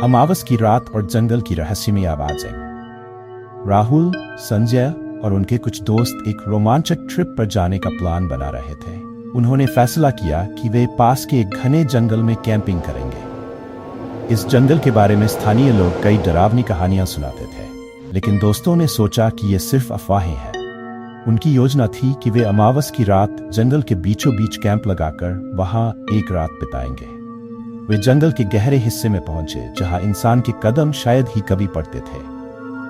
अमावस की रात और जंगल की रहस्यमय आवाजें। राहुल, संजय और उनके कुछ दोस्त एक रोमांचक ट्रिप पर जाने का प्लान बना रहे थे। उन्होंने फैसला किया कि वे पास के एक घने जंगल में कैंपिंग करेंगे। इस जंगल के बारे में स्थानीय लोग कई डरावनी कहानियां सुनाते थे, लेकिन दोस्तों ने सोचा कि ये सिर्फ अफवाहें हैं। उनकी योजना थी कि वे अमावस की रात जंगल के बीचों बीच कैंप लगाकर वहां एक रात बिताएंगे। वे जंगल के गहरे हिस्से में पहुंचे, जहां इंसान के कदम शायद ही कभी पड़ते थे।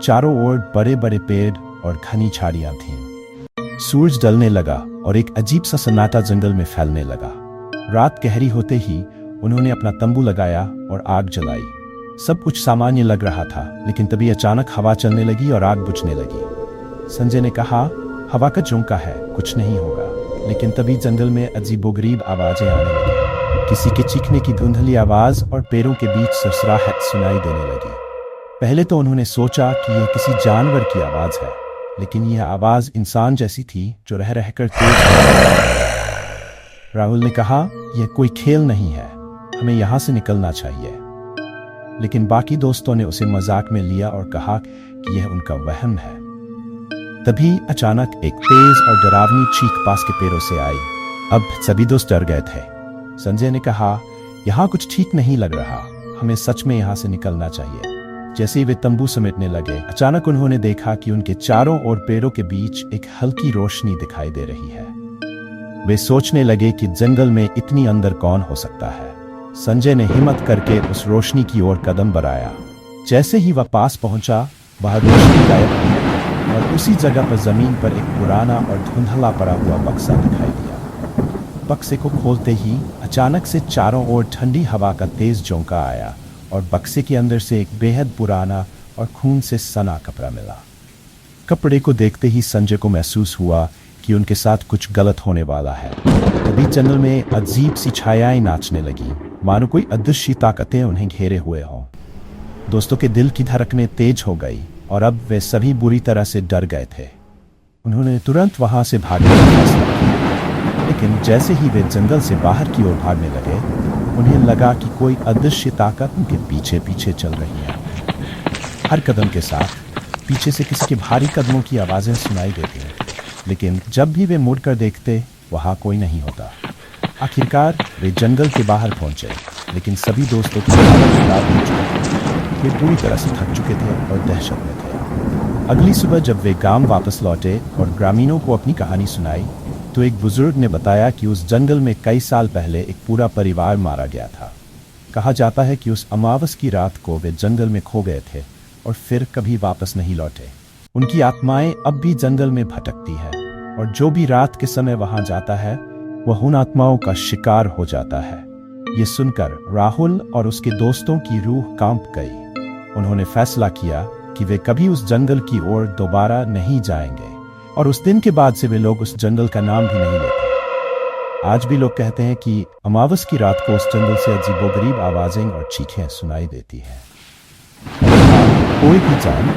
चारों ओर बड़े बड़े पेड़ और घनी झाड़ियां थीं। सूरज ढलने लगा और एक अजीब सा सन्नाटा जंगल में फैलने लगा। रात गहरी होते ही उन्होंने अपना तंबू लगाया और आग जलाई। सब कुछ सामान्य लग रहा था, लेकिन तभी अचानक हवा चलने लगी और आग बुझने लगी। संजय ने कहा, हवा का झोंका है, कुछ नहीं होगा। लेकिन तभी जंगल में अजीबोगरीब आवाजें आने लगी। किसी के चीखने की धुंधली आवाज और पैरों के बीच सरसराहट सुनाई देने लगी। पहले तो उन्होंने सोचा कि यह किसी जानवर की आवाज है, लेकिन यह आवाज इंसान जैसी थी जो रह रहकर तेज। राहुल ने कहा, यह कोई खेल नहीं है, हमें यहां से निकलना चाहिए। लेकिन बाकी दोस्तों ने उसे मजाक में लिया और कहा कि यह उनका वहम है। तभी अचानक एक तेज और डरावनी चीख पास के पेड़ों से आई। अब सभी दोस्त डर गए थे। संजय ने कहा, यहाँ कुछ ठीक नहीं लग रहा, हमें सच में यहाँ से निकलना चाहिए। जैसे ही वे तंबू समेटने लगे, अचानक उन्होंने देखा कि उनके चारों ओर पेड़ों के बीच एक हल्की रोशनी दिखाई दे रही है। वे सोचने लगे कि जंगल में इतनी अंदर कौन हो सकता है। संजय ने हिम्मत करके उस रोशनी की ओर कदम बढ़ाया। जैसे ही वह पास पहुंचा, वह रोशनी गायब हुई और उसी जगह पर जमीन पर एक पुराना और धुंधला पड़ा हुआ बक्सा दिखाई दिया। बक्से को खोलते ही अचानक से चारों ओर ठंडी हवा का तेज झोंका आया और बक्से के अंदर से एक बेहद पुराना और खून से सना कपड़ा मिला। कपड़े को देखते ही संजय को महसूस हुआ कि उनके साथ कुछ गलत होने वाला है। तभी जंगल में अजीब सी छायाएं नाचने लगी, मानो कोई अदृश्य ताकतें उन्हें घेरे हुए हों। दोस्तों के दिल की धड़कनें तेज हो गई और अब वे सभी बुरी तरह से डर गए थे। उन्होंने तुरंत वहां से भागने का फैसला किया, लेकिन जैसे ही वे जंगल से बाहर की ओर भागने लगे, उन्हें लगा कि कोई अदृश्य ताकत उनके पीछे पीछे चल रही है। हर कदम के साथ पीछे से किसी के भारी कदमों की आवाजें सुनाई देती हैं, लेकिन जब भी वे मुड़कर देखते, वहां कोई नहीं होता। आखिरकार वे जंगल के बाहर पहुंचे, लेकिन सभी दोस्तों की हालत खराब हो चुकी थी। वे पूरी तरह से थक चुके थे और दहशत में थे। अगली सुबह जब वे गांव वापस लौटे और ग्रामीणों को अपनी कहानी सुनाई, तो एक बुजुर्ग ने बताया कि उस जंगल में कई साल पहले एक पूरा परिवार मारा गया था। कहा जाता है कि उस अमावस की रात को वे जंगल में खो गए थे और फिर कभी वापस नहीं लौटे। उनकी आत्माएं अब भी जंगल में भटकती है और जो भी रात के समय वहां जाता है, वह उन आत्माओं का शिकार हो जाता है। ये सुनकर राहुल और उसके दोस्तों की रूह कांप गई। उन्होंने फैसला किया कि वे कभी उस जंगल की ओर दोबारा नहीं जाएंगे और उस दिन के बाद से वे लोग उस जंगल का नाम भी नहीं लेते। आज भी लोग कहते हैं कि अमावस की रात को उस जंगल से अजीबोगरीब आवाजें और चीखें सुनाई देती हैं। कोई भी जान